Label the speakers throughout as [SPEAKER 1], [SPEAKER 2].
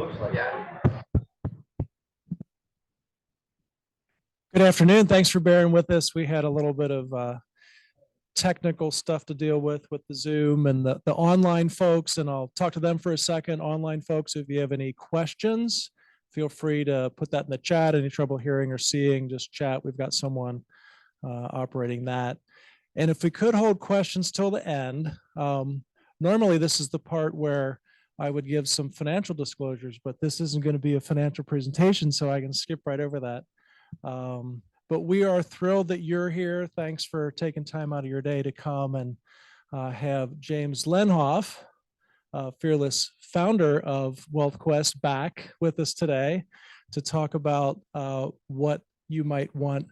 [SPEAKER 1] looks like. Yeah.
[SPEAKER 2] Good afternoon. Thanks for bearing with us. We had a little bit of technical stuff to deal with the Zoom and the online folks, and I'll talk to them for a second. Online folks, if you have any questions, feel free to put that in the chat. Any trouble hearing or seeing, just chat. We've got someone operating that. And if we could hold questions till the end, normally this is the part where I would give some financial disclosures, but this isn't going to be a financial presentation, so I can skip right over that. But we are thrilled that you're here. Thanks for taking time out of your day to come and have James Lenhoff, fearless founder of Wealthquest, back with us today to talk about what you might want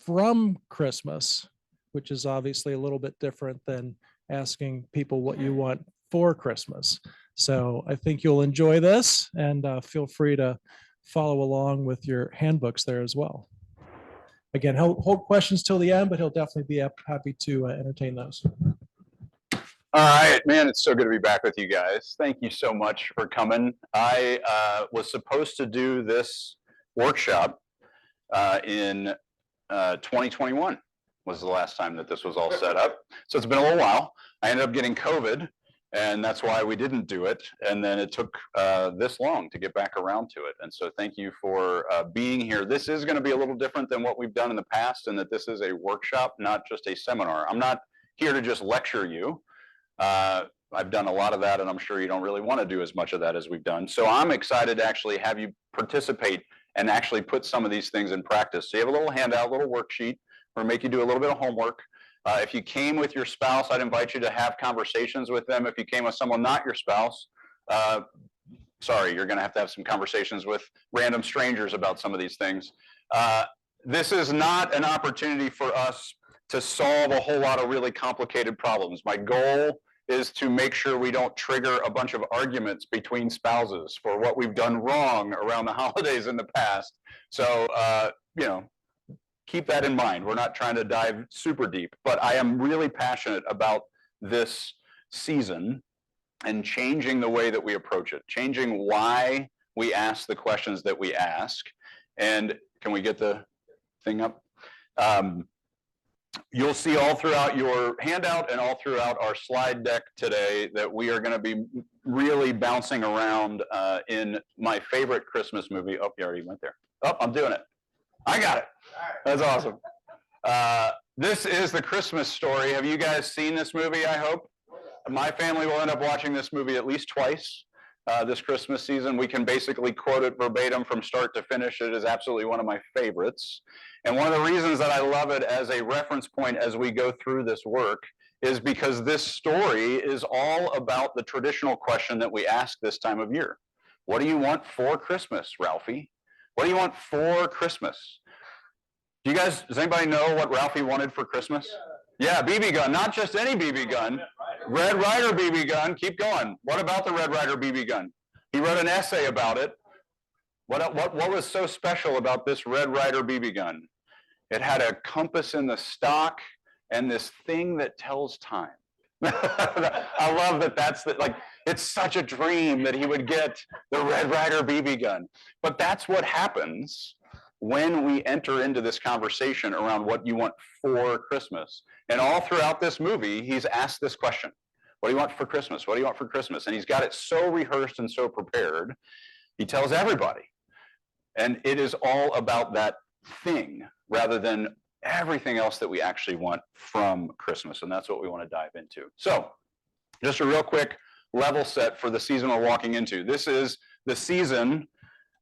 [SPEAKER 2] from Christmas, which is obviously a little bit different than asking people what you want for Christmas. So I think you'll enjoy this, and feel free to follow along with your handbooks there as well. Again, he'll hold questions till the end, but he'll definitely be happy to entertain those.
[SPEAKER 3] All right, man, it's so good to be back with you guys. Thank you so much for coming. I was supposed to do this workshop in 2021 was the last time that this was all set up. So it's been a little while. I ended up getting COVID, and that's why we didn't do it. And then it took this long to get back around to it. And so thank you for being here. This is going to be a little different than what we've done in the past, in that this is a workshop, not just a seminar. I'm not here to just lecture you. I've done a lot of that, and I'm sure you don't really want to do as much of that as we've done. So I'm excited to actually have you participate and actually put some of these things in practice. So you have a little handout, a little worksheet, or make you do a little bit of homework. If you came with your spouse, I'd invite you to have conversations with them. If you came with someone not your spouse, sorry, you're going to have some conversations with random strangers about some of these things. This is not an opportunity for us to solve a whole lot of really complicated problems. My goal is to make sure we don't trigger a bunch of arguments between spouses for what we've done wrong around the holidays in the past. So, keep that in mind. We're not trying to dive super deep, but I am really passionate about this season and changing the way that we approach it, changing why we ask the questions that we ask. And can we get the thing up? You'll see all throughout your handout and all throughout our slide deck today that we are going to be really bouncing around in my favorite Christmas movie. Oh, you already went there. Oh, I'm doing it. I got it. That's awesome. This is The Christmas Story. Have you guys seen this movie, I hope? My family will end up watching this movie at least twice this Christmas season. We can basically quote it verbatim from start to finish. It is absolutely one of my favorites. And one of the reasons that I love it as a reference point as we go through this work is because this story is all about the traditional question that we ask this time of year. What do you want for Christmas, Ralphie? What do you want for Christmas? Does anybody know what Ralphie wanted for Christmas? Yeah, BB gun, not just any BB gun. Red Ryder BB gun, keep going. What about the Red Ryder BB gun? He wrote an essay about it. What was so special about this Red Ryder BB gun? It had a compass in the stock and this thing that tells time. I love that it's such a dream that he would get the Red Ryder BB gun. But that's what happens when we enter into this conversation around what you want for Christmas. And all throughout this movie, he's asked this question. What do you want for Christmas? What do you want for Christmas? And he's got it so rehearsed and so prepared. He tells everybody. And it is all about that thing rather than everything else that we actually want from Christmas. And that's what we want to dive into. So just a real quick level set for the season we're walking into. This is the season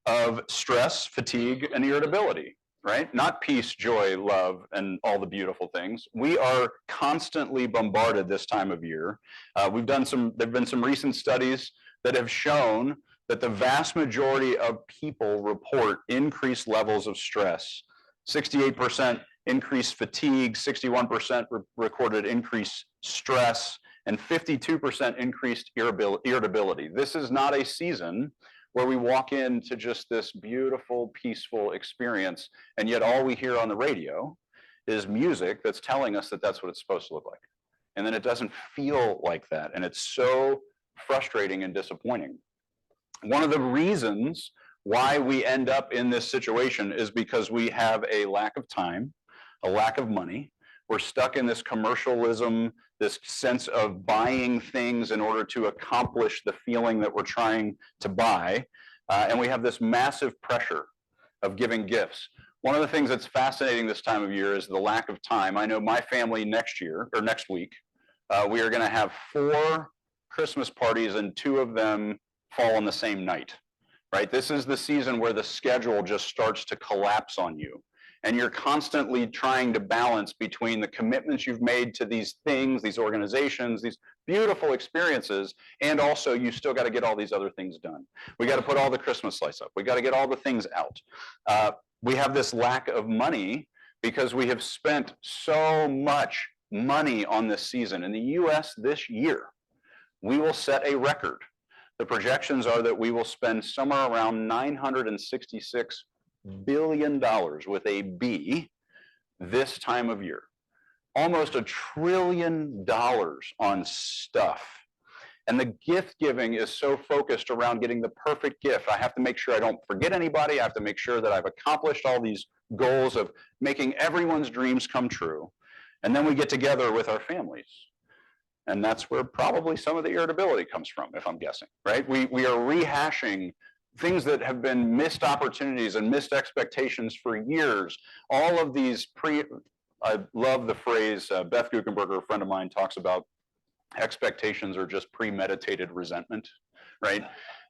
[SPEAKER 3] of stress, fatigue, and irritability, right? Not peace, joy, love, and all the beautiful things. We are constantly bombarded this time of year. There've been some recent studies that have shown that the vast majority of people report increased levels of stress. 68% increased fatigue, 61% recorded increased stress, and 52% increased irritability. This is not a season where we walk into just this beautiful, peaceful experience, and yet all we hear on the radio is music that's telling us that that's what it's supposed to look like. And then it doesn't feel like that, and it's so frustrating and disappointing. One of the reasons why we end up in this situation is because we have a lack of time, a lack of money. We're stuck in this commercialism, this sense of buying things in order to accomplish the feeling that we're trying to buy. And we have this massive pressure of giving gifts. One of the things that's fascinating this time of year is the lack of time. I know my family next week, we are going to have 4 Christmas parties, and 2 of them fall on the same night, right? This is the season where the schedule just starts to collapse on you. And you're constantly trying to balance between the commitments you've made to these things, these organizations, these beautiful experiences, and also you still got to get all these other things done. We got to put all the Christmas lights up. We got to get all the things out. We have this lack of money because we have spent so much money on this season. In the US this year, we will set a record. The projections are that we will spend somewhere around $966 billion with a B this time of year. Almost $1 trillion on stuff. And the gift giving is so focused around getting the perfect gift. I have to make sure I don't forget anybody. I have to make sure that I've accomplished all these goals of making everyone's dreams come true. And then we get together with our families. And that's where probably some of the irritability comes from, if I'm guessing, right? We are rehashing things that have been missed opportunities and missed expectations for years. All of these I love the phrase, Beth Guckenberger, a friend of mine, talks about expectations are just premeditated resentment, right?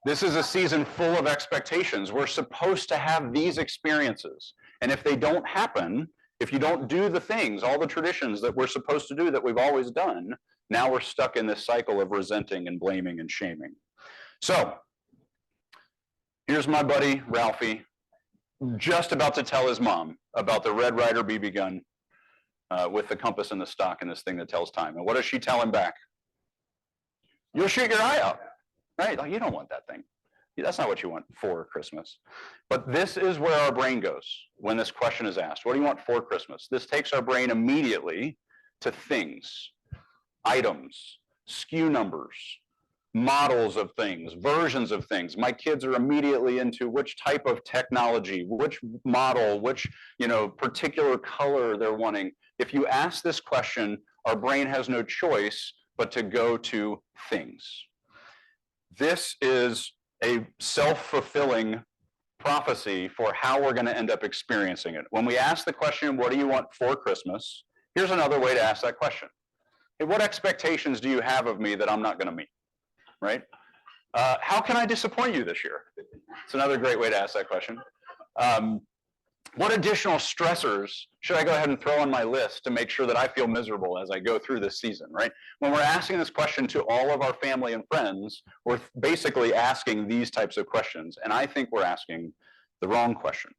[SPEAKER 3] This is a season full of expectations. We're supposed to have these experiences. And if they don't happen, if you don't do the things, all the traditions that we're supposed to do that we've always done, now we're stuck in this cycle of resenting and blaming and shaming. So here's my buddy, Ralphie, just about to tell his mom about the Red Ryder BB gun with the compass and the stock and this thing that tells time. And what does she tell him back? You'll shoot your eye out, right? Like, you don't want that thing. That's not what you want for Christmas. But this is where our brain goes when this question is asked. What do you want for Christmas? This takes our brain immediately to things, items, SKU numbers, models of things, versions of things. My kids are immediately into which type of technology, which model, which particular color they're wanting. If you ask this question, our brain has no choice but to go to things. This is a self-fulfilling prophecy for how we're going to end up experiencing it. When we ask the question, what do you want for Christmas? Here's another way to ask that question. Hey, what expectations do you have of me that I'm not going to meet, right? How can I disappoint you this year? It's another great way to ask that question. What additional stressors should I go ahead and throw on my list to make sure that I feel miserable as I go through this season, right? When we're asking this question to all of our family and friends, we're basically asking these types of questions, and I think we're asking the wrong question.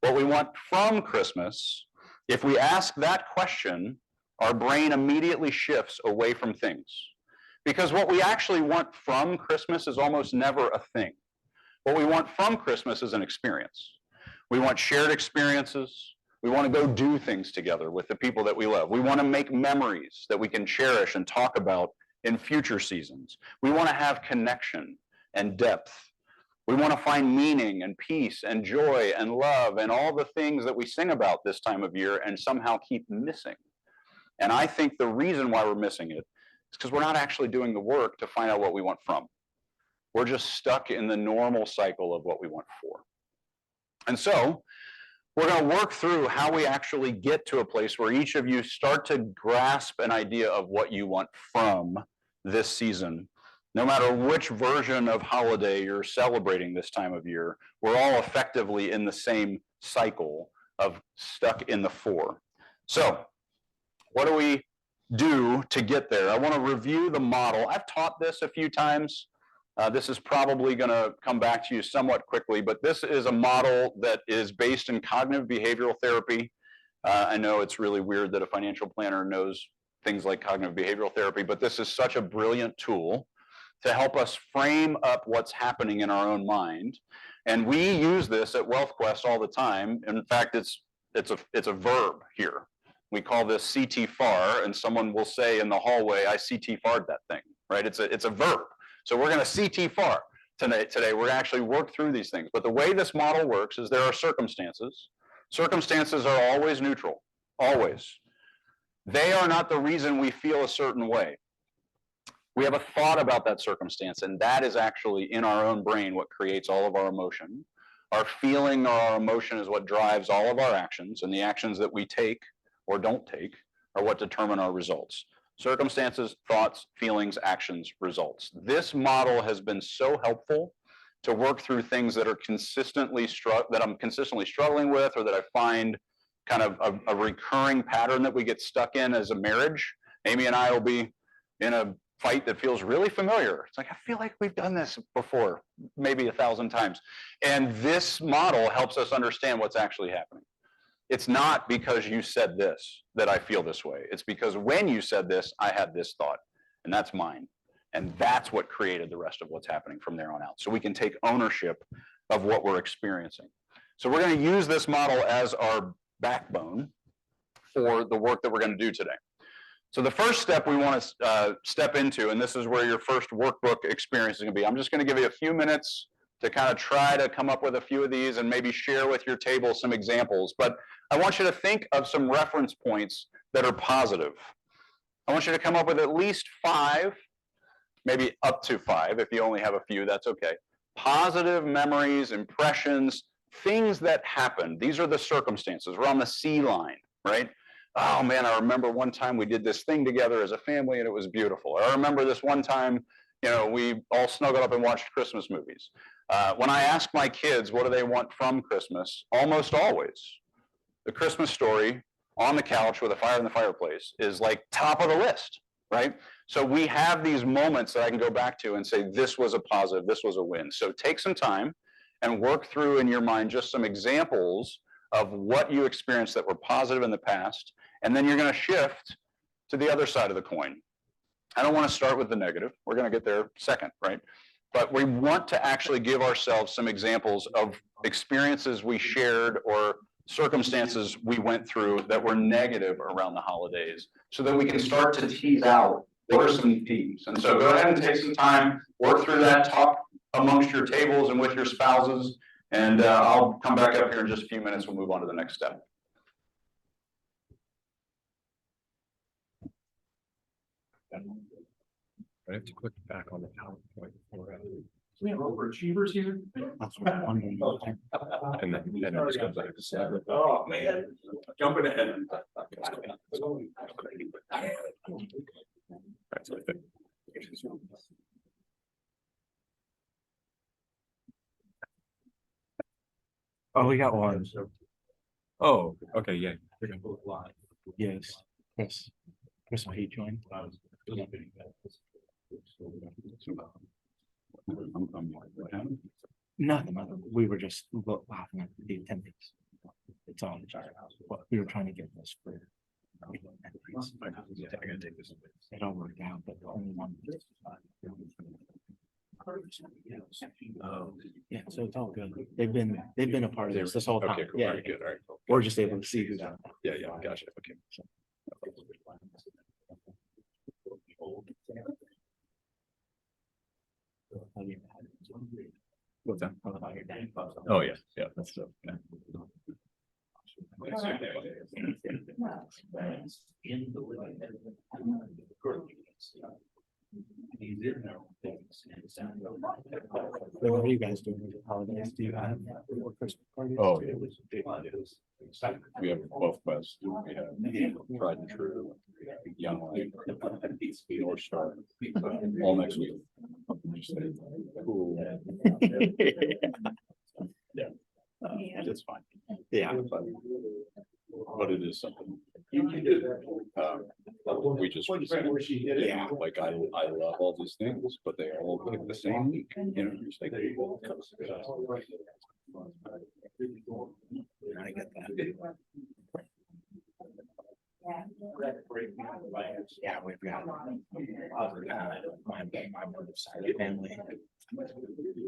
[SPEAKER 3] What we want from Christmas, if we ask that question, our brain immediately shifts away from things. Because what we actually want from Christmas is almost never a thing. What we want from Christmas is an experience. We want shared experiences. We want to go do things together with the people that we love. We want to make memories that we can cherish and talk about in future seasons. We want to have connection and depth. We want to find meaning and peace and joy and love and all the things that we sing about this time of year and somehow keep missing. And I think the reason why we're missing it is because we're not actually doing the work to find out what we want from. We're just stuck in the normal cycle of what we want for. And so we're going to work through how we actually get to a place where each of you start to grasp an idea of what you want from this season. No matter which version of holiday you're celebrating this time of year, we're all effectively in the same cycle of stuck in the four. So what do we do to get there? I want to review the model. I've taught this a few times. This is probably going to come back to you somewhat quickly, but this is a model that is based in cognitive behavioral therapy. I know it's really weird that a financial planner knows things like cognitive behavioral therapy, but this is such a brilliant tool to help us frame up what's happening in our own mind. And we use this at Wealthquest all the time. In fact, it's a verb here. We call this CT-FAR, and someone will say in the hallway, I CT-FAR'd that thing, right? It's a verb. So we're going to CT-FAR. today. We're going to actually work through these things. But the way this model works is there are circumstances. Circumstances are always neutral, always. They are not the reason we feel a certain way. We have a thought about that circumstance, and that is actually in our own brain what creates all of our emotion. Our feeling or our emotion is what drives all of our actions, and the actions that we take or don't take are what determine our results. Circumstances, thoughts, feelings, actions, results. This model has been so helpful to work through things that are that I'm consistently struggling with, or that I find kind of a recurring pattern that we get stuck in as a marriage. Amy and I will be in a fight that feels really familiar. It's like, I feel like we've done this before, maybe 1,000 times. And this model helps us understand what's actually happening. It's not because you said this that I feel this way. It's because when you said this, I had this thought, and that's mine. And that's what created the rest of what's happening from there on out. So we can take ownership of what we're experiencing. So we're going to use this model as our backbone for the work that we're going to do today. So the first step we want to step into, and this is where your first workbook experience is going to be. I'm just going to give you a few minutes to kind of try to come up with a few of these and maybe share with your table some examples. But I want you to think of some reference points that are positive. I want you to come up with at least 5, maybe up to 5. If you only have a few, that's okay. Positive memories, impressions, things that happened. These are the circumstances. We're on the C line, right? Oh man, I remember one time we did this thing together as a family and it was beautiful. Or I remember this one time, we all snuggled up and watched Christmas movies. When I ask my kids what do they want from Christmas, almost always the Christmas story on the couch with a fire in the fireplace is like top of the list, right? So we have these moments that I can go back to and say, this was a positive, this was a win. So take some time and work through in your mind just some examples of what you experienced that were positive in the past. And then you're going to shift to the other side of the coin. I don't want to start with the negative. We're going to get there second, right? But we want to actually give ourselves some examples of experiences we shared or circumstances we went through that were negative around the holidays so that we can start to tease out what are some themes. And so go ahead and take some time, work through that, talk amongst your tables and with your spouses, and I'll come back up here in just a few minutes. We'll move on to the next step.
[SPEAKER 1] I have to click back on the PowerPoint.
[SPEAKER 4] We have overachievers here.
[SPEAKER 1] And then it just comes back to 7.
[SPEAKER 4] Oh, man. Jumping ahead.
[SPEAKER 1] That's what I think. Oh, we got one. Oh, okay, yeah.
[SPEAKER 5] Yes, Chris Page joined. Nothing. We were just laughing at the attendance. It's all what we were trying to get this for.
[SPEAKER 1] I gotta take this.
[SPEAKER 5] It all worked out, but the only one.
[SPEAKER 1] Oh,
[SPEAKER 5] Yeah, so it's all good. They've been a part of this whole time.
[SPEAKER 1] okay, cool.
[SPEAKER 5] Yeah,
[SPEAKER 1] All right, good. All right. Cool.
[SPEAKER 5] we're just able to see who's out.
[SPEAKER 1] Yeah, gotcha. Okay. What's that? Oh, yeah, that's stuff. Yeah.
[SPEAKER 5] What are you guys doing with the holidays? Do you have Christmas parties?
[SPEAKER 1] Oh, yeah. We have Wealthquest. We have Tried and True, Young Life, North Star, all next week. Cool. Yeah. That's fine.
[SPEAKER 5] Yeah.
[SPEAKER 1] But it is something. We just,
[SPEAKER 5] Yeah.
[SPEAKER 1] like I love all these things, but they all pick the same week. Just like,
[SPEAKER 5] I get that. Yeah, we've got my mother's side of the family.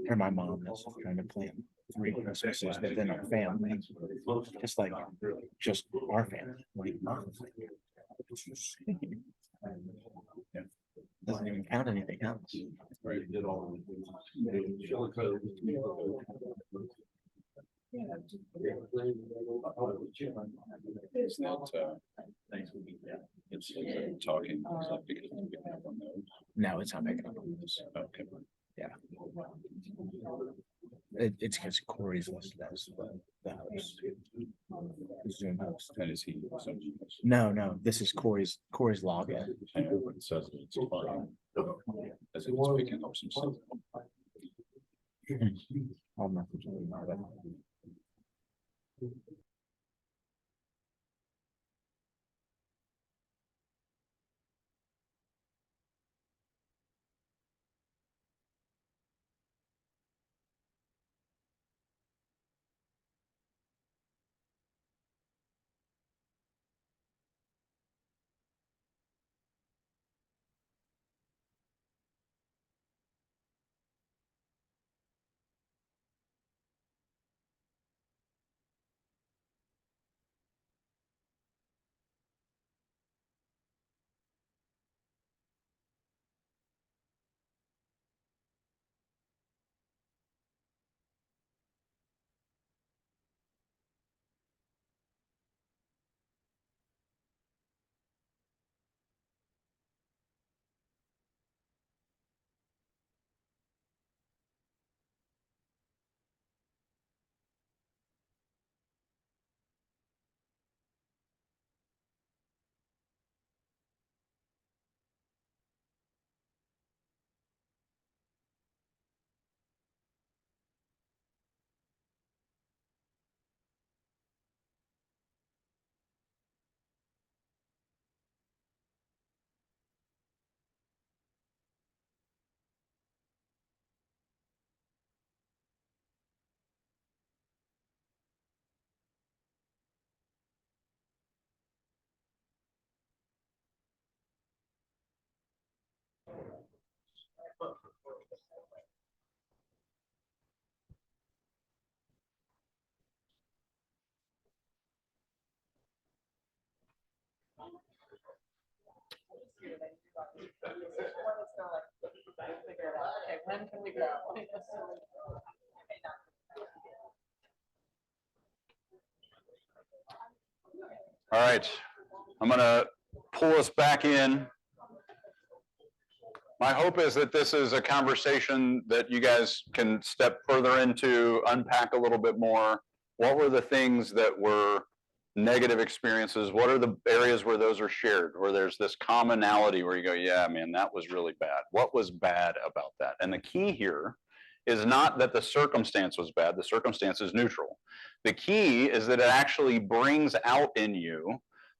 [SPEAKER 5] Or my mom is trying to plan 3 Christmases within our family. Just our family. Like, mom. Doesn't even count anything else.
[SPEAKER 1] Right. It's not, it's like talking, it's not because I'm picking up on those.
[SPEAKER 5] No, it's not picking up on this.
[SPEAKER 1] Okay.
[SPEAKER 5] It's because Corey's listed as the host. The Zoom host.
[SPEAKER 1] And is he?
[SPEAKER 5] No, this is Corey's login.
[SPEAKER 1] I know what it says, it's fine. As if it's picking up some stuff.
[SPEAKER 5] I'll message him about it.
[SPEAKER 3] All right, I'm gonna pull us back in. My hope is that this is a conversation that you guys can step further into, unpack a little bit more. What were the things that were negative experiences? What are the areas where those are shared, where there's this commonality where you go, yeah, man, that was really bad. What was bad about that? And the key here is not that the circumstance was bad. The circumstance is neutral. The key is that it actually brings out in you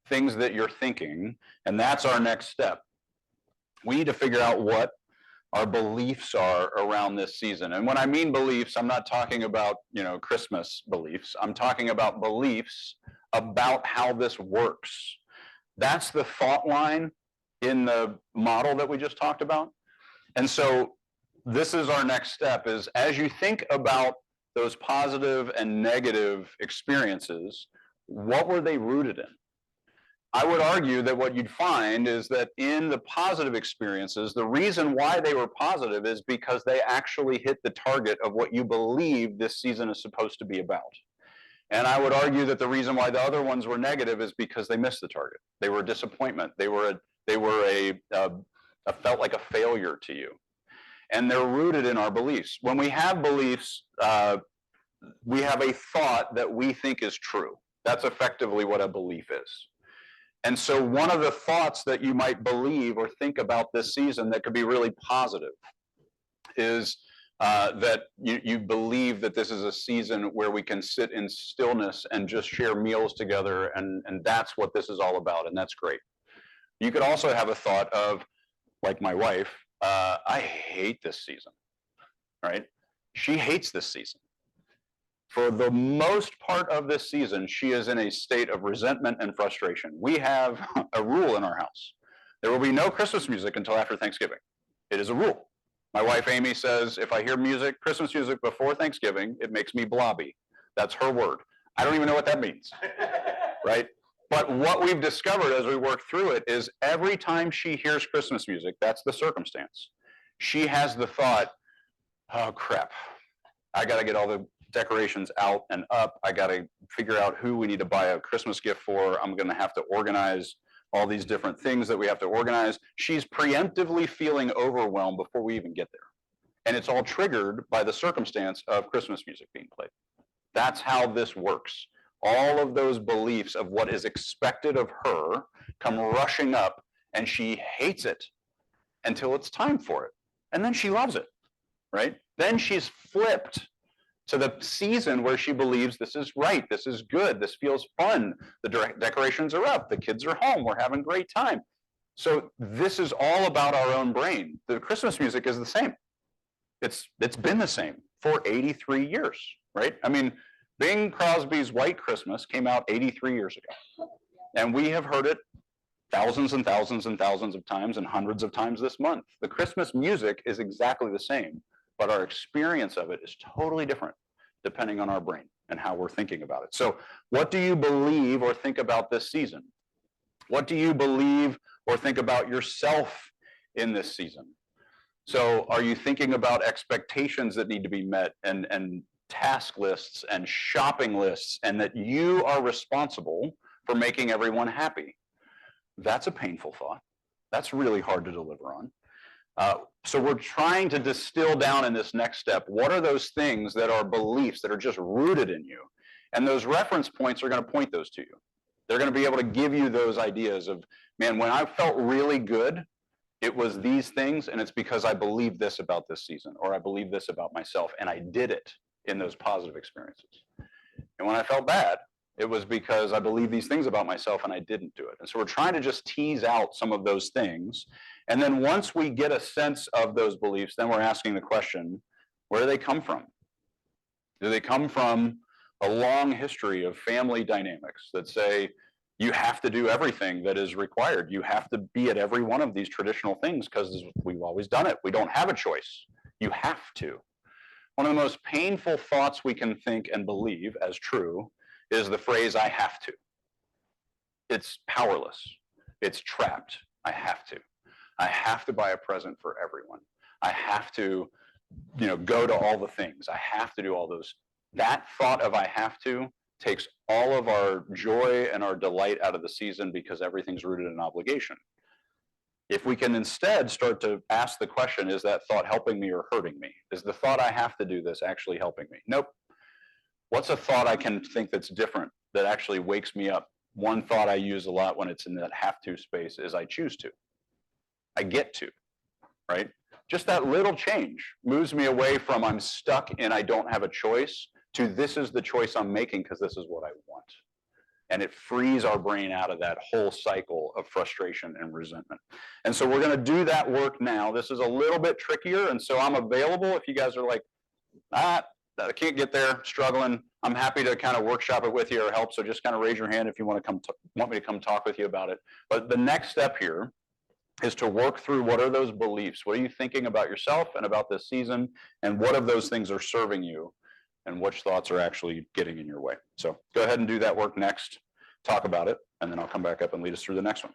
[SPEAKER 3] things that you're thinking, and that's our next step. We need to figure out what our beliefs are around this season. And when I mean beliefs, I'm not talking about, Christmas beliefs. I'm talking about beliefs about how this works. That's the thought line in the model that we just talked about. And so this is our next step, is as you think about those positive and negative experiences, what were they rooted in? I would argue that what you'd find is that in the positive experiences, the reason why they were positive is because they actually hit the target of what you believe this season is supposed to be about. And I would argue that the reason why the other ones were negative is because they missed the target. They were a disappointment. They felt like a failure to you. And they're rooted in our beliefs. When we have beliefs, we have a thought that we think is true. That's effectively what a belief is. And so one of the thoughts that you might believe or think about this season that could be really positive is that you believe that this is a season where we can sit in stillness and just share meals together, and that's what this is all about, and that's great. You could also have a thought of, like my wife, I hate this season, right? She hates this season. For the most part of this season, she is in a state of resentment and frustration. We have a rule in our house. There will be no Christmas music until after Thanksgiving. It is a rule. My wife, Amy, says, if I hear music, Christmas music before Thanksgiving, it makes me blobby. That's her word. I don't even know what that means, right? But what we've discovered as we work through it is every time she hears Christmas music, that's the circumstance. She has the thought, oh crap, I got to get all the decorations out and up. I got to figure out who we need to buy a Christmas gift for. I'm going to have to organize all these different things that we have to organize. She's preemptively feeling overwhelmed before we even get there. And it's all triggered by the circumstance of Christmas music being played. That's how this works. All of those beliefs of what is expected of her come rushing up, and she hates it until it's time for it. And then she loves it, right? Then she's flipped to the season where she believes this is right, this is good, this feels fun, the decorations are up, the kids are home, we're having a great time. So this is all about our own brain. The Christmas music is the same. It's been the same for 83 years, right? I mean, Bing Crosby's White Christmas came out 83 years ago. And we have heard it thousands and thousands and thousands of times and hundreds of times this month. The Christmas music is exactly the same, but our experience of it is totally different depending on our brain and how we're thinking about it. So what do you believe or think about this season? What do you believe or think about yourself in this season? So are you thinking about expectations that need to be met and task lists and shopping lists, and that you are responsible for making everyone happy? That's a painful thought. That's really hard to deliver on. So we're trying to distill down in this next step, what are those things that are beliefs that are just rooted in you? And those reference points are going to point those to you. They're going to be able to give you those ideas of, man, when I felt really good, it was these things, and it's because I believe this about this season, or I believe this about myself, and I did it in those positive experiences. And when I felt bad, it was because I believe these things about myself and I didn't do it. And so we're trying to just tease out some of those things. And then once we get a sense of those beliefs, then we're asking the question, where do they come from? Do they come from a long history of family dynamics that say, you have to do everything that is required. You have to be at every one of these traditional things because we've always done it. We don't have a choice. You have to. One of the most painful thoughts we can think and believe as true is the phrase, I have to. It's powerless. It's trapped. I have to. I have to buy a present for everyone. I have to, go to all the things. I have to do all those. That thought of I have to takes all of our joy and our delight out of the season because everything's rooted in obligation. If we can instead start to ask the question, is that thought helping me or hurting me? Is the thought I have to do this actually helping me? Nope. What's a thought I can think that's different that actually wakes me up? One thought I use a lot when it's in that have to space is I choose to. I get to, right? Just that little change moves me away from I'm stuck and I don't have a choice to this is the choice I'm making because this is what I want. And it frees our brain out of that whole cycle of frustration and resentment. And so we're going to do that work now. This is a little bit trickier. And so I'm available if you guys are like, I can't get there, struggling. I'm happy to kind of workshop it with you or help. So just kind of raise your hand if you want me to come talk with you about it. But the next step here is to work through what are those beliefs? What are you thinking about yourself and about this season? And what of those things are serving you? And which thoughts are actually getting in your way? So go ahead and do that work next, talk about it, and then I'll come back up and lead us through the next one.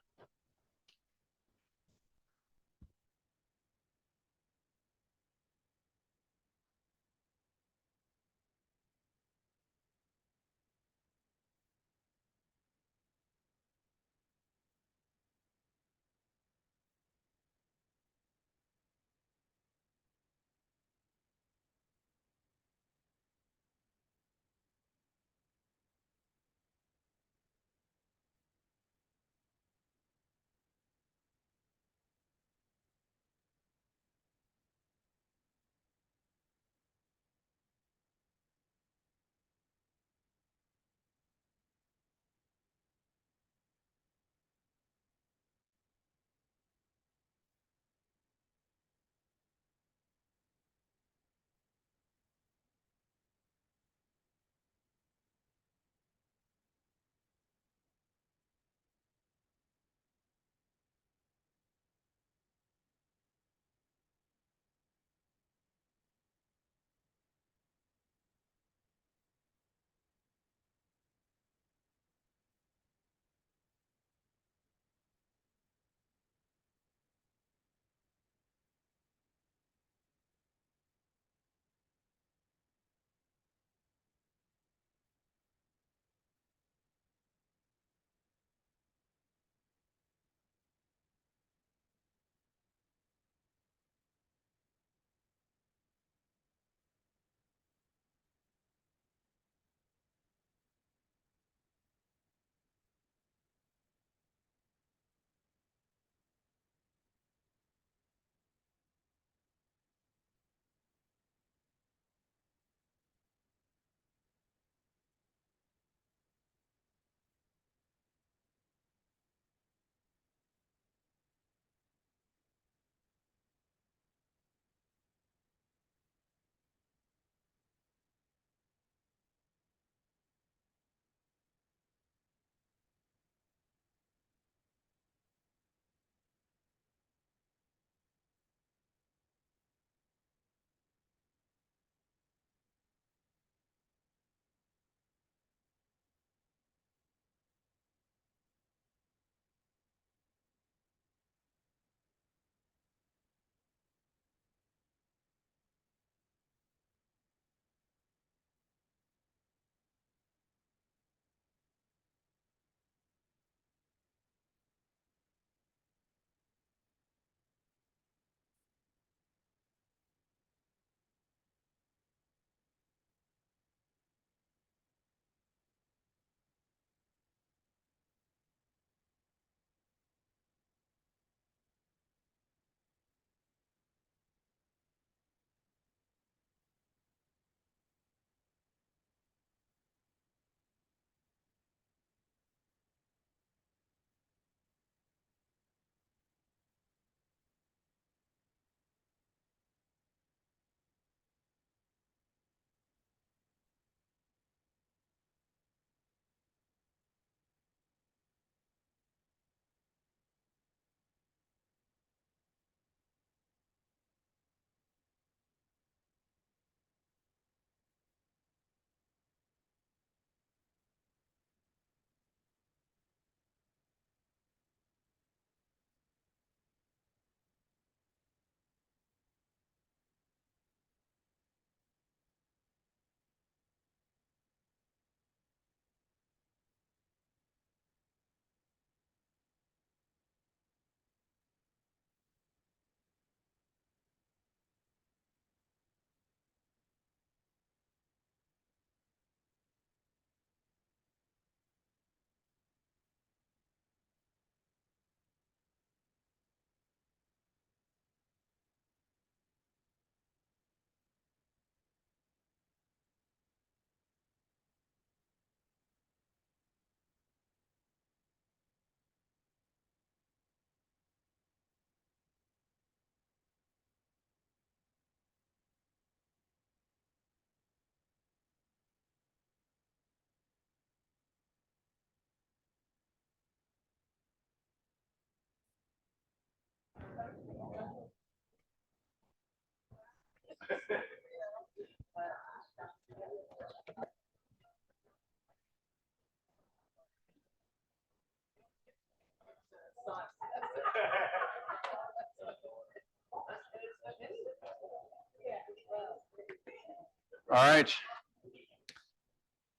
[SPEAKER 3] All right.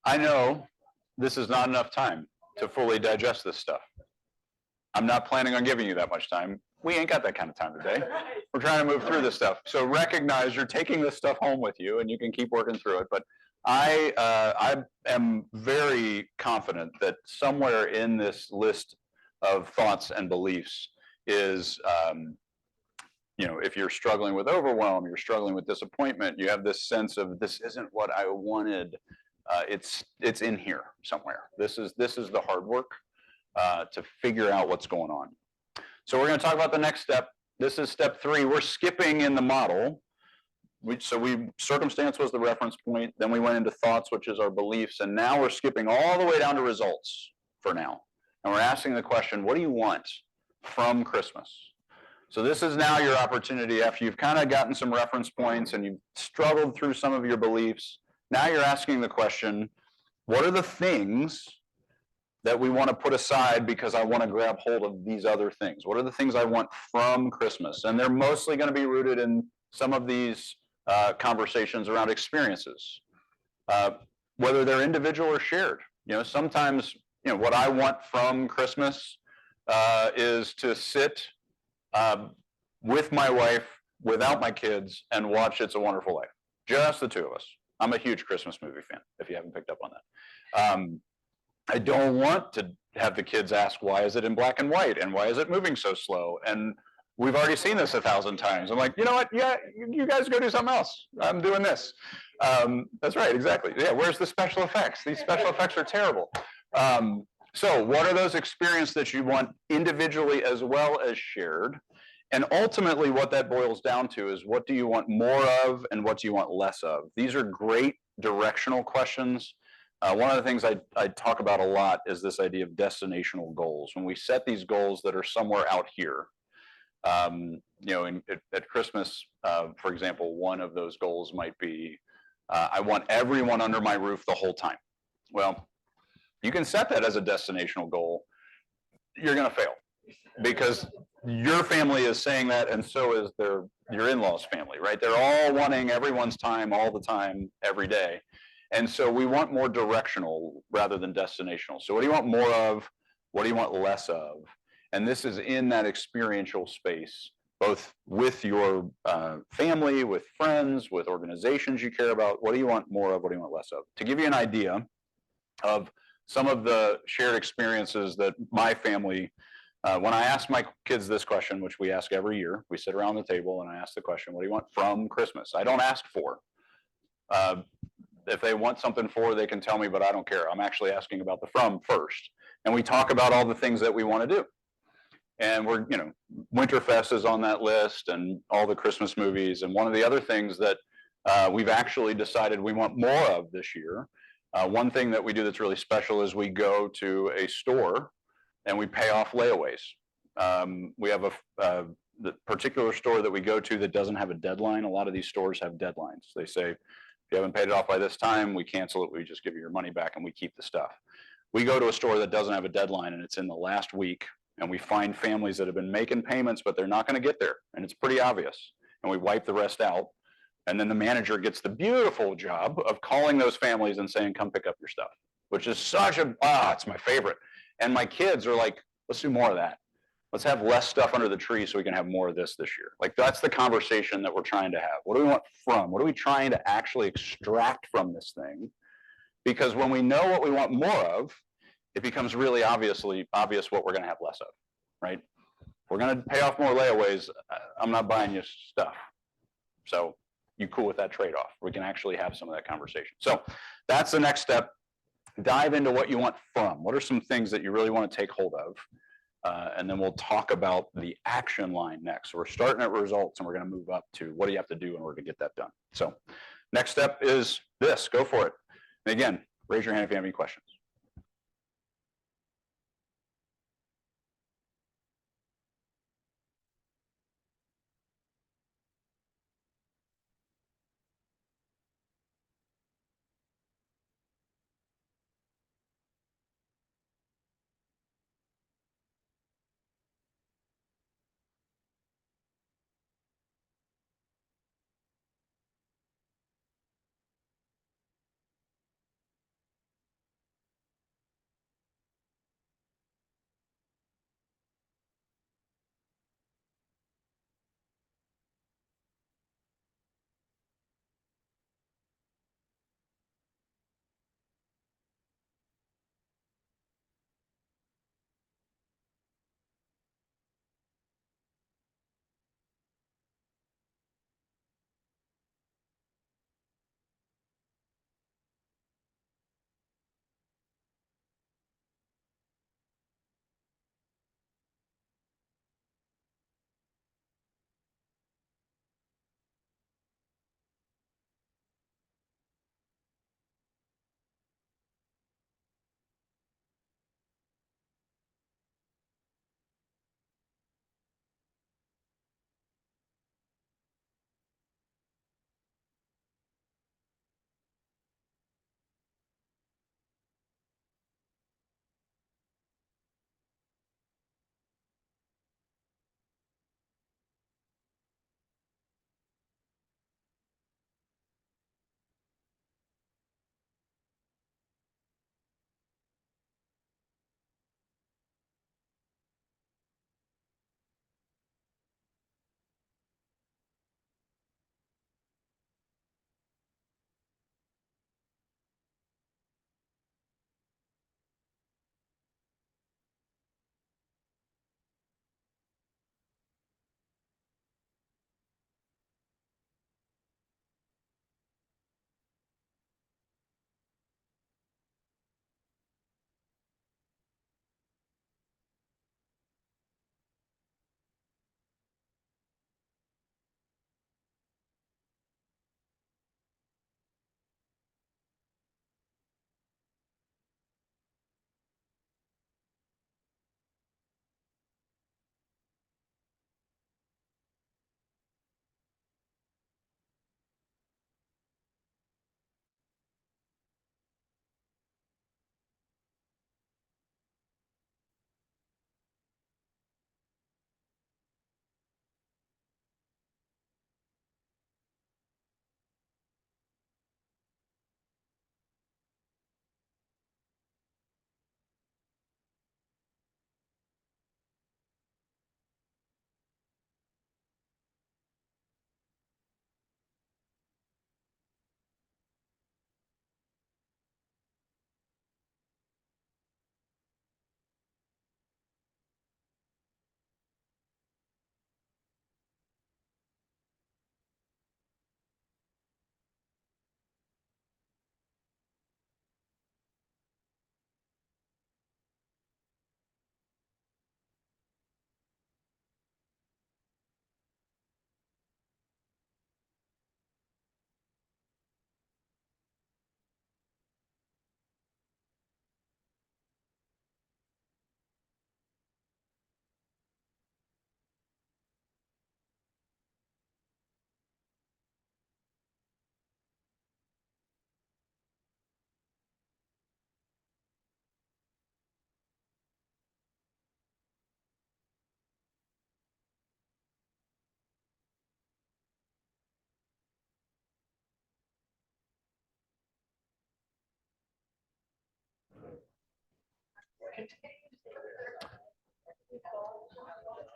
[SPEAKER 3] I know this is not enough time to fully digest this stuff. I'm not planning on giving you that much time. We ain't got that kind of time today. We're trying to move through this stuff. So recognize you're taking this stuff home with you and you can keep working through it. But I am very confident that somewhere in this list of thoughts and beliefs is, if you're struggling with overwhelm, you're struggling with disappointment, you have this sense of this isn't what I wanted. It's in here somewhere. This is the hard work to figure out what's going on. So we're going to talk about the next step. This is step 3. We're skipping in the model. Circumstance was the reference point. Then we went into thoughts, which is our beliefs. And now we're skipping all the way down to results for now. And we're asking the question, what do you want from Christmas? So this is now your opportunity after you've kind of gotten some reference points and you've struggled through some of your beliefs. Now you're asking the question, what are the things that we want to put aside because I want to grab hold of these other things? What are the things I want from Christmas? And they're mostly going to be rooted in some of these conversations around experiences, whether they're individual or shared. Sometimes, what I want from Christmas is to sit with my wife, without my kids, and watch It's a Wonderful Life. Just the two of us. I'm a huge Christmas movie fan, if you haven't picked up on that. I don't want to have the kids ask, why is it in black and white? And why is it moving so slow? And we've already seen this 1,000 times. I'm like, you know what? Yeah, you guys go do something else. I'm doing this. That's right, exactly. Yeah, where's the special effects? These special effects are terrible. So what are those experiences that you want individually as well as shared? And ultimately what that boils down to is, what do you want more of and what do you want less of? These are great directional questions. One of the things I talk about a lot is this idea of destinational goals. When we set these goals that are somewhere out here, at Christmas, for example, one of those goals might be, I want everyone under my roof the whole time. Well, you can set that as a destinational goal. You're going to fail because your family is saying that, and so is your in-laws' family, right? They're all wanting everyone's time all the time, every day. And so we want more directional rather than destinational. So what do you want more of? What do you want less of? And this is in that experiential space, both with your family, with friends, with organizations you care about. What do you want more of? What do you want less of? To give you an idea of some of the shared experiences that my family, when I ask my kids this question, which we ask every year, we sit around the table and I ask the question, what do you want from Christmas? I don't ask for. If they want something for, they can tell me, but I don't care. I'm actually asking about the from first. And we talk about all the things that we want to do. And Winterfest is on that list and all the Christmas movies. And one of the other things that we've actually decided we want more of this year, one thing that we do that's really special is we go to a store and we pay off layaways. We have the particular store that we go to that doesn't have a deadline. A lot of these stores have deadlines. They say, if you haven't paid it off by this time, we cancel it. We just give you your money back and we keep the stuff. We go to a store that doesn't have a deadline and it's in the last week, and we find families that have been making payments, but they're not going to get there. And it's pretty obvious. And we wipe the rest out. And then the manager gets the beautiful job of calling those families and saying, come pick up your stuff, which is such it's my favorite. And my kids are like, let's do more of that. Let's have less stuff under the tree so we can have more of this year. Like, that's the conversation that we're trying to have. What do we want from? What are we trying to actually extract from this thing? Because when we know what we want more of, it becomes really obvious what we're going to have less of, right? We're going to pay off more layaways. I'm not buying you stuff. So you cool with that trade-off? We can actually have some of that conversation. So that's the next step. Dive into what you want from. What are some things that you really want to take hold of? And then we'll talk about the action line next. So we're starting at results and we're going to move up to what do you have to do in order to get that done. So next step is this. Go for it. And again, raise your hand if you have any questions.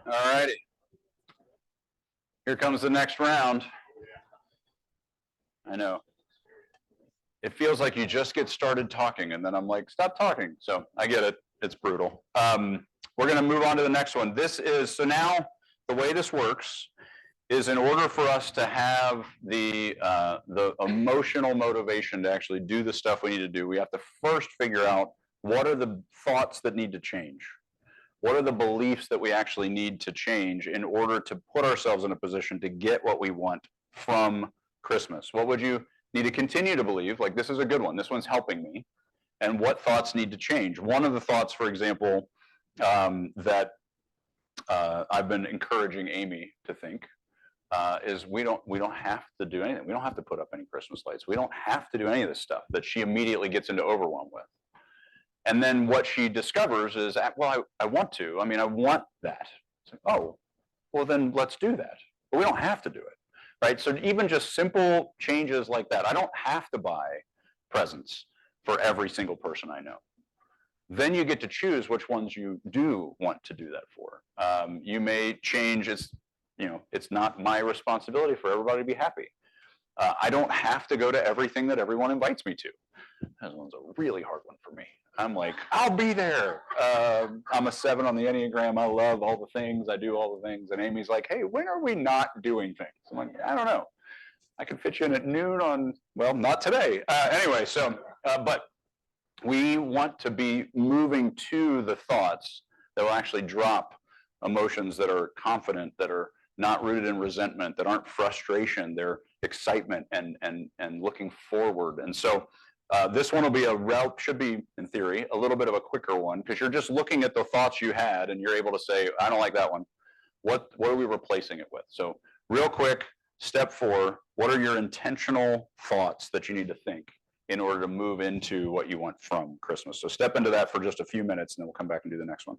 [SPEAKER 3] All righty. Here comes the next round. I know. It feels like you just get started talking and then I'm like, stop talking. So I get it. It's brutal. We're going to move on to the next one. This is, so now the way this works is in order for us to have the emotional motivation to actually do the stuff we need to do, we have to first figure out what are the thoughts that need to change? What are the beliefs that we actually need to change in order to put ourselves in a position to get what we want from Christmas? What would you need to continue to believe? Like, this is a good one. This one's helping me. And what thoughts need to change? One of the thoughts, for example, that I've been encouraging Amy to think is we don't have to do anything. We don't have to put up any Christmas lights. We don't have to do any of this stuff that she immediately gets into overwhelm with. And then what she discovers is, well, I want to. I mean, I want that. Like, oh, well, then let's do that. But we don't have to do it, right? So even just simple changes like that. I don't have to buy presents for every single person I know. Then you get to choose which ones you do want to do that for. You may change. It's not my responsibility for everybody to be happy. I don't have to go to everything that everyone invites me to. That one's a really hard one for me. I'm like, I'll be there. I'm a 7 on the Enneagram. I love all the things. I do all the things. And Amy's like, hey, when are we not doing things? I'm like, I don't know. I can fit you in at noon on, well, not today. Anyway, so, but we want to be moving to the thoughts that will actually drop emotions that are confident, that are not rooted in resentment, that aren't frustration, they're excitement and looking forward. And so this one will be should be, in theory, a little bit of a quicker one, because you're just looking at the thoughts you had and you're able to say, I don't like that one. What are we replacing it with? So real quick, step 4, what are your intentional thoughts that you need to think in order to move into what you want from Christmas? So step into that for just a few minutes and then we'll come back and do the next one.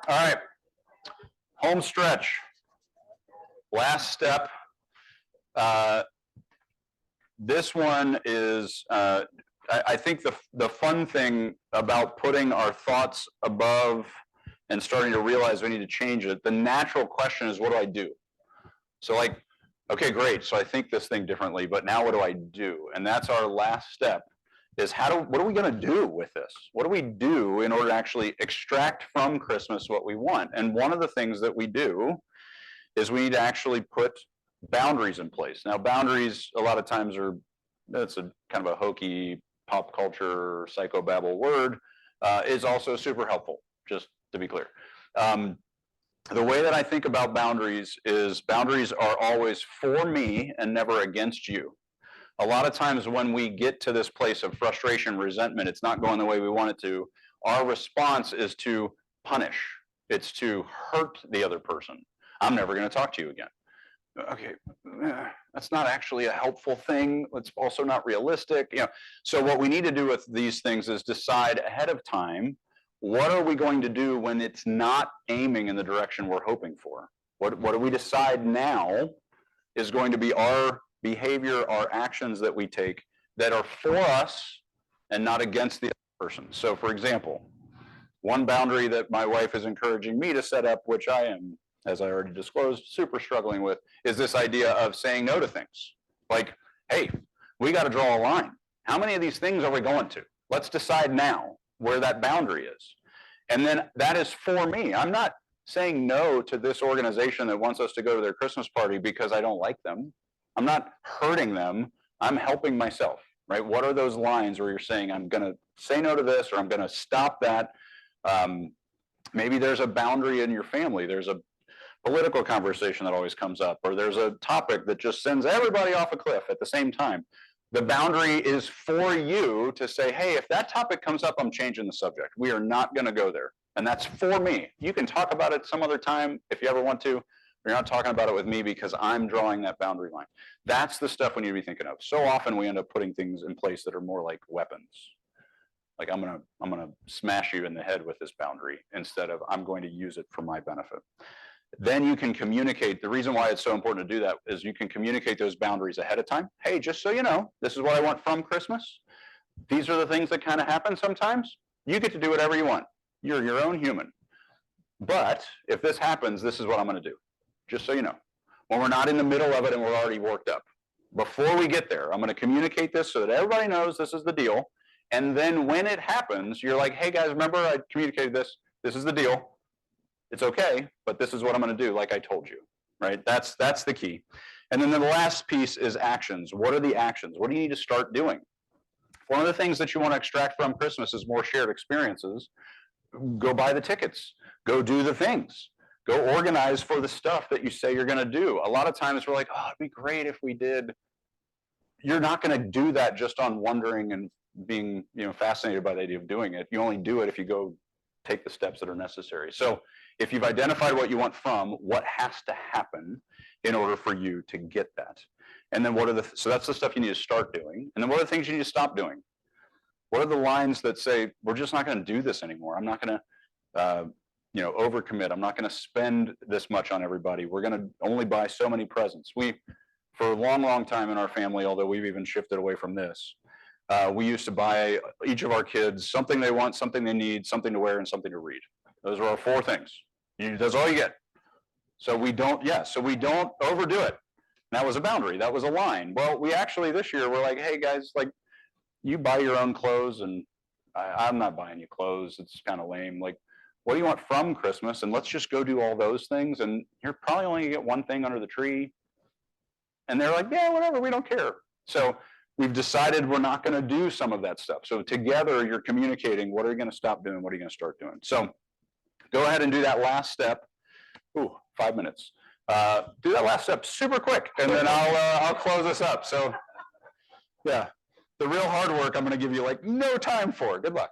[SPEAKER 3] All right. Home stretch. Last step. This one is, I think the fun thing about putting our thoughts above and starting to realize we need to change it, the natural question is, what do I do? So like, okay, great. So I think this thing differently, but now what do I do? And that's our last step is what are we going to do with this? What do we do in order to actually extract from Christmas what we want? And one of the things that we do is we need to actually put boundaries in place. Now, boundaries a lot of times that's a kind of a hokey pop culture psychobabble word, is also super helpful, just to be clear. The way that I think about boundaries is boundaries are always for me and never against you. A lot of times when we get to this place of frustration, resentment, it's not going the way we want it to, our response is to punish. It's to hurt the other person. I'm never going to talk to you again. Okay, that's not actually a helpful thing. It's also not realistic. So what we need to do with these things is decide ahead of time, what are we going to do when it's not aiming in the direction we're hoping for? What do we decide now is going to be our behavior, our actions that we take that are for us and not against the other person. So for example, one boundary that my wife is encouraging me to set up, which I am, as I already disclosed, super struggling with, is this idea of saying no to things. Like, hey, we got to draw a line. How many of these things are we going to? Let's decide now where that boundary is. And then that is for me. I'm not saying no to this organization that wants us to go to their Christmas party because I don't like them. I'm not hurting them. I'm helping myself, right? What are those lines where you're saying, I'm going to say no to this, or I'm going to stop that? Maybe there's a boundary in your family. There's a political conversation that always comes up, or there's a topic that just sends everybody off a cliff at the same time. The boundary is for you to say, hey, if that topic comes up, I'm changing the subject. We are not going to go there. And that's for me. You can talk about it some other time if you ever want to. You're not talking about it with me because I'm drawing that boundary line. That's the stuff we need to be thinking of. So often we end up putting things in place that are more like weapons. Like I'm gonna smash you in the head with this boundary instead of I'm going to use it for my benefit. Then you can communicate. The reason why it's so important to do that is you can communicate those boundaries ahead of time. Hey, just so you know, this is what I want from Christmas. These are the things that kind of happen sometimes. You get to do whatever you want. You're your own human. But if this happens, this is what I'm going to do. Just so you know. When we're not in the middle of it and we're already worked up. Before we get there, I'm going to communicate this so that everybody knows this is the deal. And then when it happens, you're like, hey guys, remember I communicated this. This is the deal. It's okay, but this is what I'm going to do, like I told you, right? That's the key. And then the last piece is actions. What are the actions? What do you need to start doing? One of the things that you want to extract from Christmas is more shared experiences. Go buy the tickets. Go do the things. Go organize for the stuff that you say you're going to do. A lot of times we're like, oh, it'd be great if we did. You're not going to do that just on wondering and being fascinated by the idea of doing it. You only do it if you go take the steps that are necessary. So if you've identified what you want from, what has to happen in order for you to get that? And then so that's the stuff you need to start doing. And then what are the things you need to stop doing? What are the lines that say, we're just not going to do this anymore? I'm not going to, overcommit. I'm not going to spend this much on everybody. We're going to only buy so many presents. For a long, long time in our family, although we've even shifted away from this, we used to buy each of our kids something they want, something they need, something to wear, and something to read. Those are our 4 things. That's all you get. So we don't overdo it. That was a boundary. That was a line. Well, we actually this year we're like, hey guys, like you buy your own clothes, and I'm not buying you clothes. It's kind of lame. Like, what do you want from Christmas? And let's just go do all those things. And you're probably only gonna get one thing under the tree. And they're like, yeah, whatever. We don't care. So we've decided we're not going to do some of that stuff. So together you're communicating, what are you going to stop doing? What are you going to start doing? So go ahead and do that last step. Ooh, 5 minutes. Do that last step super quick, and then I'll close this up. So yeah, the real hard work I'm going to give you like no time for. Good luck.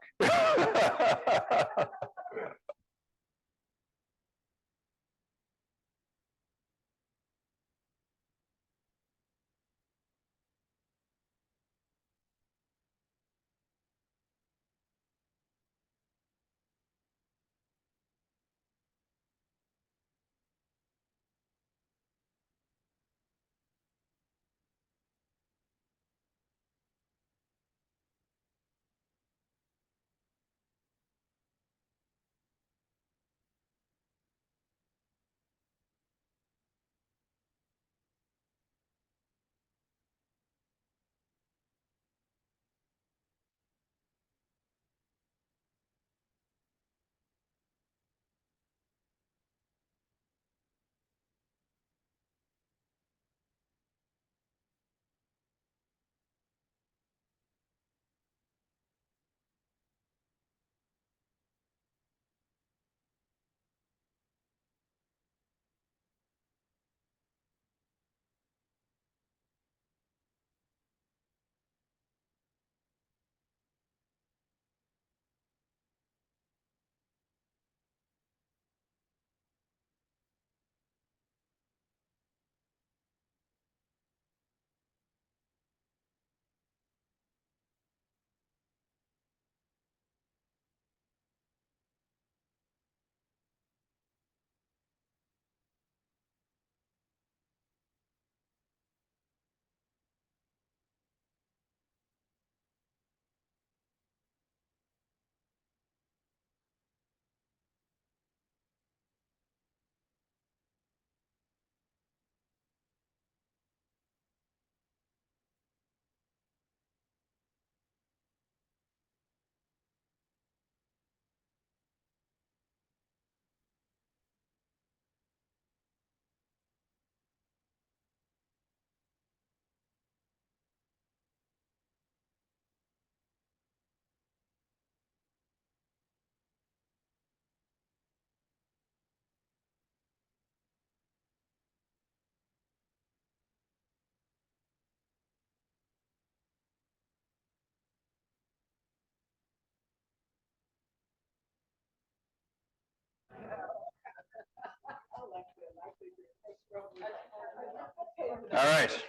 [SPEAKER 3] All right,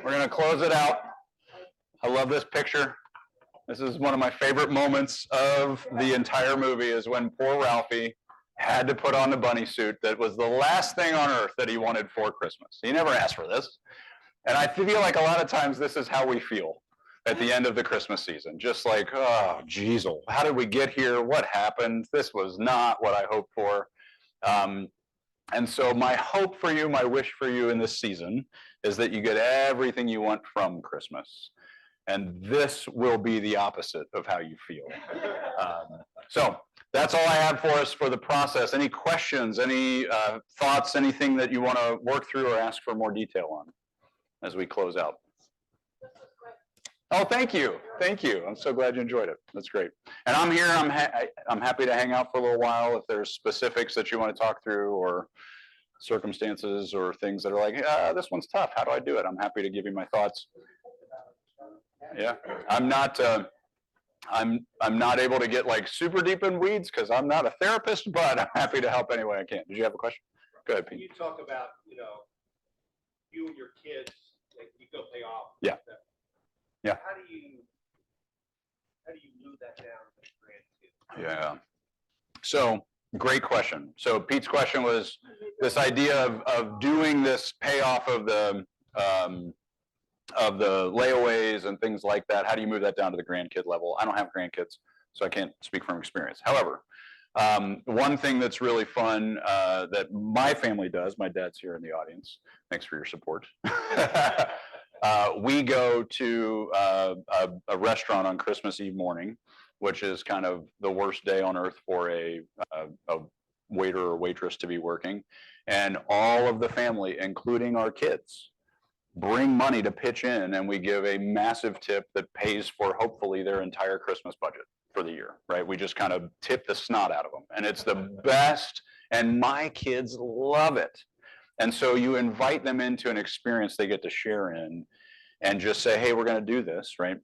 [SPEAKER 3] we're gonna close it out. I love this picture. This is one of my favorite moments of the entire movie, is when poor Ralphie had to put on the bunny suit that was the last thing on earth that he wanted for Christmas. He never asked for this. And I feel like a lot of times this is how we feel at the end of the Christmas season. Just like, oh, geez, how did we get here? What happened? This was not what I hoped for. And so my hope for you, my wish for you in this season is that you get everything you want from Christmas. And this will be the opposite of how you feel. So that's all I have for us for the process. Any questions, any thoughts, anything that you want to work through or ask for more detail on as we close out? Oh, thank you. Thank you. I'm so glad you enjoyed it. That's great. And I'm here. I'm happy to hang out for a little while if there's specifics that you want to talk through, or circumstances or things that are like, this one's tough. How do I do it? I'm happy to give you my thoughts. Yeah, I'm not able to get like super deep in weeds because I'm not a therapist, but I'm happy to help any way I can. Did you have a question? Go ahead, Pete.
[SPEAKER 4] You talk about, you and your kids, like, you go play off.
[SPEAKER 3] Yeah. Yeah.
[SPEAKER 4] How do you move that down to grandkids?
[SPEAKER 3] Yeah. So great question. So Pete's question was this idea of doing this payoff of the layaways and things like that. How do you move that down to the grandkid level? I don't have grandkids, so I can't speak from experience. However, one thing that's really fun that my family does, my dad's here in the audience. Thanks for your support. We go to a restaurant on Christmas Eve morning, which is kind of the worst day on earth for a waiter or waitress to be working. And all of the family, including our kids, bring money to pitch in, and we give a massive tip that pays for hopefully their entire Christmas budget for the year, right? We just kind of tip the snot out of them, and it's the best, and my kids love it. And so you invite them into an experience they get to share in, and just say, hey, we're going to do this, right?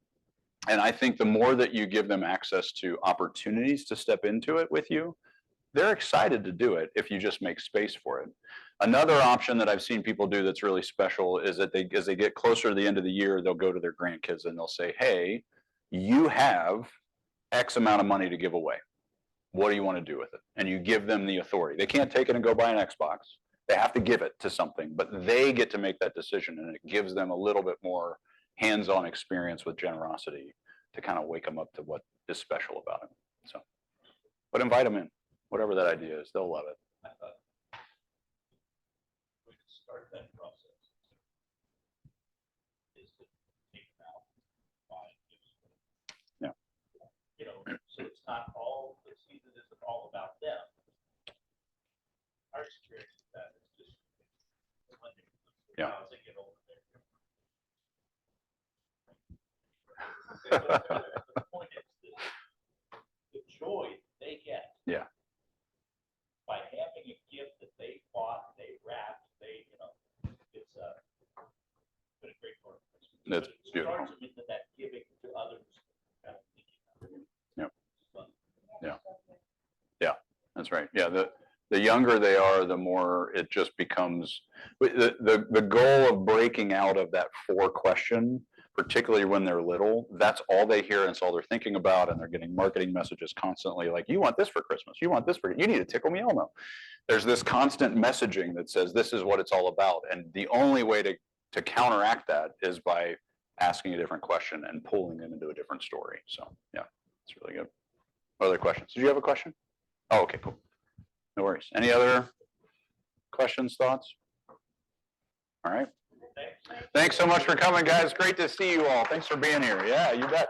[SPEAKER 3] And I think the more that you give them access to opportunities to step into it with you, they're excited to do it if you just make space for it. Another option that I've seen people do that's really special is that as they get closer to the end of the year, they'll go to their grandkids and they'll say, hey, you have X amount of money to give away. What do you want to do with it? And you give them the authority. They can't take it and go buy an Xbox. They have to give it to something, but they get to make that decision, and it gives them a little bit more hands-on experience with generosity to kind of wake them up to what is special about it. So, but invite them in, whatever that idea is, they'll love it.
[SPEAKER 4] We can start that process. Is to think about buying gifts.
[SPEAKER 3] Yeah.
[SPEAKER 4] So it's not all, the season isn't all about them. Our experience with that is just funding.
[SPEAKER 3] Yeah.
[SPEAKER 4] As they get older, the point is the joy they get.
[SPEAKER 3] Yeah.
[SPEAKER 4] By having a gift that they bought, they wrapped, it's been a great part of Christmas.
[SPEAKER 3] That's
[SPEAKER 4] It
[SPEAKER 3] beautiful.
[SPEAKER 4] starts with that giving to others. Kind of thinking about it.
[SPEAKER 3] Yep.
[SPEAKER 4] It's fun.
[SPEAKER 3] Yeah, that's right. Yeah, the younger they are, the more it just becomes the goal of breaking out of that 4-question, particularly when they're little. That's all they hear, and it's all they're thinking about, and they're getting marketing messages constantly like, you want this for Christmas, you want this for, you need to tickle me Elmo. There's this constant messaging that says this is what it's all about, and the only way to counteract that is by asking a different question and pulling them into a different story. So yeah, it's really good. What other questions? Did you have a question? Oh, okay, cool. No worries. Any other questions, thoughts? All right. Thanks so much for coming, guys. Great to see you all. Thanks for being here. Yeah, you bet.